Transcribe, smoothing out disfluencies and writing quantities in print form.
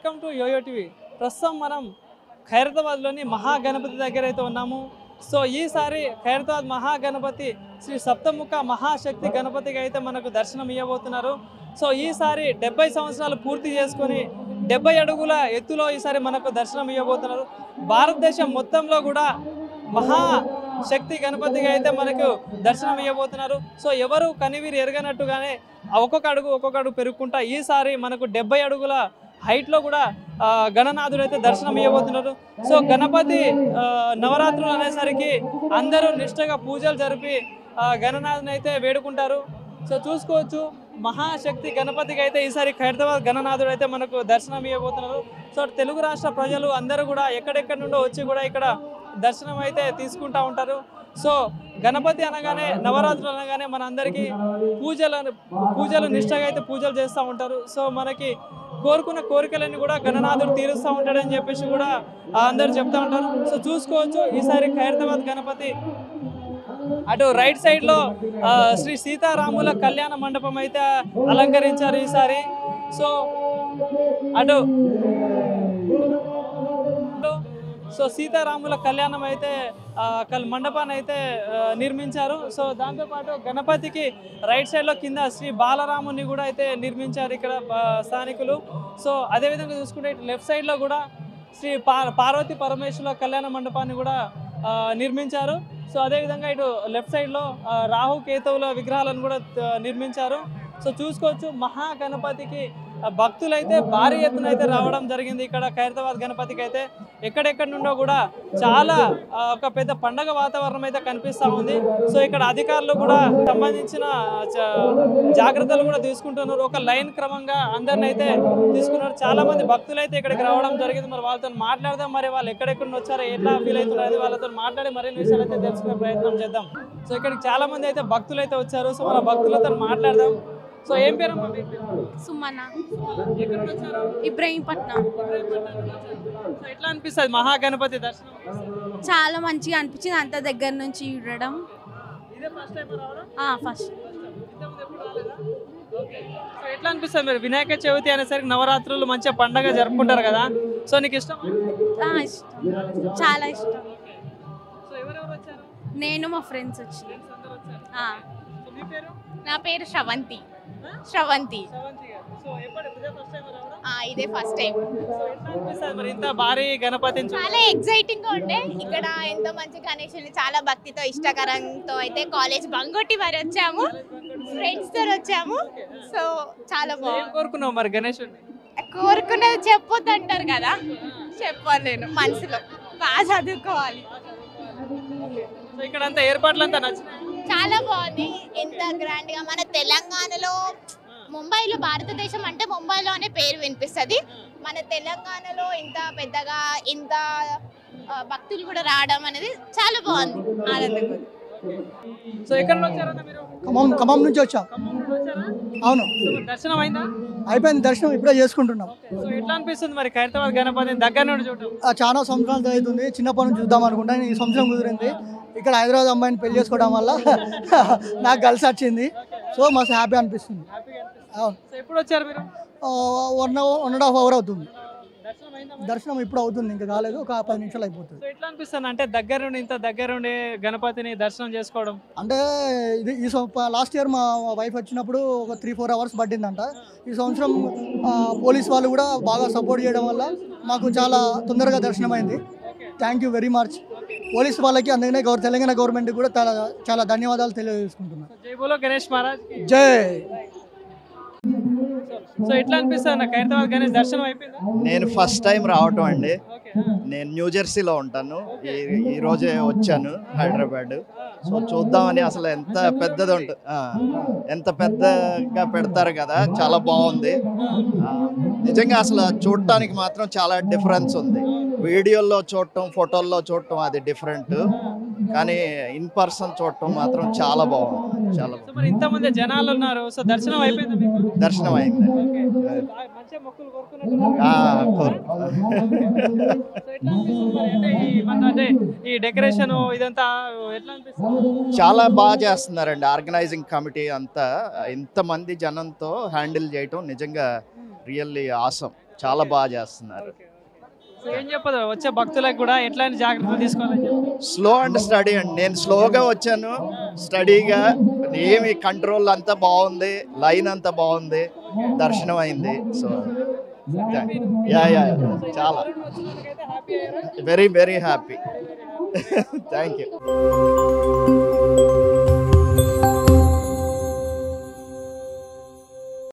Welcome to yo-yo TV. ప్రస్తుతం మనం ఖైరతాబాద్లోని మహాగణపతి దగ్గర అయితే ఉన్నాము. సో ఈసారి ఖైరతాబాద్ మహాగణపతి శ్రీ సప్తముఖ మహాశక్తి గణపతిగా అయితే మనకు దర్శనం ఇవ్వబోతున్నారు. సో ఈసారి 70 సంవత్సరాలు పూర్తి చేసుకొని 70 అడుగుల ఎత్తులో ఈసారి మనకు దర్శనం ఇవ్వబోతున్నారు. భారతదేశం మొత్తంలో కూడా మహాశక్తి గణపతిగా అయితే మనకు దర్శనం ఇవ్వబోతున్నారు. సో ఎవరు కనివీరు ఎరగనట్టుగానే ఒక్కొక్క అడుగు పెరుగుకుంటా ఈసారి మనకు 70 అడుగుల హైట్లో కూడా గణనాథుడు అయితే దర్శనం ఇవ్వబోతున్నారు. సో గణపతి నవరాత్రులు అనేసరికి అందరూ నిష్ఠగా పూజలు జరిపి గణనాథుని అయితే వేడుకుంటారు. సో చూసుకోవచ్చు మహాశక్తి గణపతికి అయితే ఈసారి ఖైరతాబాద్ గణనాథుడు అయితే మనకు దర్శనం ఇవ్వబోతున్నారు. సో తెలుగు రాష్ట్ర ప్రజలు అందరూ కూడా ఎక్కడెక్కడి నుండో వచ్చి కూడా ఇక్కడ దర్శనం అయితే తీసుకుంటూ ఉంటారు. సో గణపతి అనగానే నవరాత్రులు అనగానే మన అందరికీ పూజలు నిష్ఠగా అయితే పూజలు చేస్తూ ఉంటారు. సో మనకి కోరుకున్న కోరికలన్నీ కూడా గణనాథుడు తీరుస్తూ ఉంటాడని చెప్పేసి కూడా అందరు చెప్తా ఉంటారు. సో చూసుకోవచ్చు ఈసారి ఖైరతాబాద్ గణపతి అటు రైట్ సైడ్ లో శ్రీ సీతారాముల కళ్యాణ మండపం అయితే అలంకరించారు ఈసారి. సో అటు సీతారాముల కళ్యాణం అయితే మండపాన్ని అయితే నిర్మించారు. సో దాంతోపాటు గణపతికి రైట్ సైడ్ లో కింద శ్రీ బాలరాముని కూడా అయితే నిర్మించారు ఇక్కడ స్థానికులు. సో అదేవిధంగా చూసుకుంటే లెఫ్ట్ సైడ్ లో కూడా శ్రీ పార్వతీ పరమేశ్వర కళ్యాణ మండపాన్ని కూడా నిర్మించారు. సో అదేవిధంగా ఇటు లెఫ్ట్ సైడ్ లో రాహు కేతువుల విగ్రహాలను కూడా నిర్మించారు. సో చూసుకోవచ్చు మహాగణపతికి భక్తులైతే భారీ ఎత్తున అయితే రావడం జరిగింది. ఇక్కడ ఖైరతాబాద్ గణపతికి అయితే ఎక్కడెక్కడి నుండో కూడా చాలా ఒక పెద్ద పండగ వాతావరణం అయితే కనిపిస్తూ ఉంది. సో ఇక్కడ అధికారులు కూడా సంబంధించిన జాగ్రత్తలు కూడా తీసుకుంటున్నారు. ఒక లైన్ క్రమంగా అందరిని అయితే తీసుకున్నారు. చాలా మంది భక్తులు అయితే ఇక్కడికి రావడం జరిగింది. మరి వాళ్ళతో మాట్లాడదాం, మరి వాళ్ళు ఎక్కడెక్కడ వచ్చారో ఎట్లా ఫీల్ అవుతున్నారు వాళ్ళతో మాట్లాడి మరిన్ని విషయాలు అయితే తెలుసుకునే ప్రయత్నం చేద్దాం. సో ఇక్కడికి చాలా మంది అయితే భక్తులు అయితే వచ్చారు. సో మన భక్తులతో మాట్లాడదాం. సో ఏం పేరు? సుమన. ఇబ్రహీంపట్నం. ఎట్లా అనిపిస్తుంది మహాగణపతి దర్శనం? చాలా మంచిగా అనిపించింది అంత దగ్గర నుంచి చూడడం. ఫస్ట్. ఎట్లా అనిపిస్తుంది మీరు వినాయక చవితి అనేసరికి నవరాత్రులు మంచిగా పండగ జరుపుకుంటారు కదా? సో నీకు ఇష్టం? ఇష్టం, చాలా ఇష్టం. నేను మా ఫ్రెండ్స్ వచ్చి. నా పేరు శ్రవంతి. ఇదే ఫస్ట్ టైం. ఇంత భారీ గణపతి చాలా ఎక్సైటింగ్ గా ఉండే. ఇక్కడ ఎంతో మంచి గణేశుని చాలా భక్తితో ఇష్టకరంతో అయితే కాలేజ్ బంగొట్టి మరి వచ్చాము, ఫ్రెండ్స్ తో వచ్చాము. సో చాలా బాగుంది. కోరుకున్నావు మరి గణేశుడిని? కోరుకున్నది చెప్పొద్దు అంటారు కదా, చెప్పలేను. మనసులో బాగా చదువుకోవాలి. ఇక్కడ అంతా ఏర్పాట్లు అంతా నచ్చినాయి. చాలా బాగుంది. ఎంత గ్రాండ్ గా మన తెలంగాణలో, ముంబైలో భారతదేశం అంటే ముంబైలోనే పేరు వినిపిస్తుంది. మన తెలంగాణలో ఇంత పెద్దగా ఇంత భక్తులు కూడా రావడం అనేది చాలా బాగుంది, ఆనందంగా. సో ఎక్కడ వచ్చారన్న మీరు? ఖమ్మం నుంచి వచ్చాం. అవును. దర్శనం అయిందా? అయిపోయింది, దర్శనం ఇప్పుడే చేసుకుంటున్నాం. సో ఎట్లా అనిపిస్తుంది మరి ఖైరతాబాద్ గణపతి దగ్గర నుండి చూడటం? చాలా సంవత్సరాలు అవుతుంది, చిన్నప్పటి నుంచి చూద్దాం అనుకుంటాను. ఈ సంవత్సరం కుదిరింది. ఇక్కడ హైదరాబాద్ అమ్మాయిని పెళ్లి చేసుకోవడం వల్ల నాకు కలిసి వచ్చింది. సో మస్తు హ్యాపీ అనిపిస్తుంది. అవును. ఎప్పుడు వచ్చారు మీరు? 1.5 hour అవుతుంది. దర్శనం ఇప్పుడు అవుతుంది, ఇంకా కాలేదు, ఒక 10 నిమిషాలు అయిపోతుంది. ఎట్లా అనిపిస్తుంది అంటే దగ్గర నుండి ఇంత దగ్గర నుండి గణపతిని దర్శనం చేసుకోవడం? అంటే ఇది లాస్ట్ ఇయర్ మా వైఫ్ వచ్చినప్పుడు ఒక 3-4 hours పట్టిందంట. ఈ సంవత్సరం పోలీస్ వాళ్ళు కూడా బాగా సపోర్ట్ చేయడం వల్ల మాకు చాలా తొందరగా దర్శనం అయింది. Thank you very much police వాళ్ళకి. అందుకనే తెలంగాణ గవర్నమెంట్ కూడా చాలా ధన్యవాదాలు తెలియజేసుకుంటున్నాను. జై బోలో గణేష్ మహారాజ్. జై. సో ఎట్లా అనిపిస్తుంది ఖైరతాబాద్ గణేష్ దర్శనం అయిపోయిందా? నేను ఫస్ట్ టైం రావటం అండి. నేను న్యూజెర్సీలో ఉంటాను. ఈ రోజే వచ్చాను హైదరాబాద్. సో చూద్దామని. అసలు ఎంత పెద్దది ఉంటుంది, ఎంత పెద్దగా పెడతారు కదా, చాలా బాగుంది నిజంగా. అసలు చూడటానికి మాత్రం చాలా డిఫరెన్స్ ఉంది. వీడియోల్లో చూడటం, ఫోటోల్లో చూడటం అది డిఫరెంట్, కానీ ఇన్ పర్సన్ చూడటం మాత్రం చాలా బాగుంది. చాలా బాగుంది. ఇంతమంది జనాలు ఉన్నారు. సో దర్శనం అయిపోయిందా మీకు? దర్శనం అయింది. ఈ డెకరేషన్ ఇదంతా ఎట్లా అనిపిస్తుంది? చాలా బాగా చేస్తున్నారండి ఆర్గనైజింగ్ కమిటీ అంతా. ఇంతమంది జనంతో హ్యాండిల్ చేయటం నిజంగా రియల్లీ ఆసమ్. చాలా బాగా చేస్తున్నారు. సో ఏం చెప్పదు వచ్చే భక్తులకు కూడా ఎట్లాంటి జాగ్రత్తలు తీసుకోవాలని చెప్పి? స్లో అండ్ స్టడీ అండి. నేను స్లోగా వచ్చాను, స్టడీగా, ఏమి కంట్రోల్ అంతా బాగుంది, లైన్ అంతా బాగుంది, దర్శనం అయింది. సో యా చాలా very very happy. Thank you.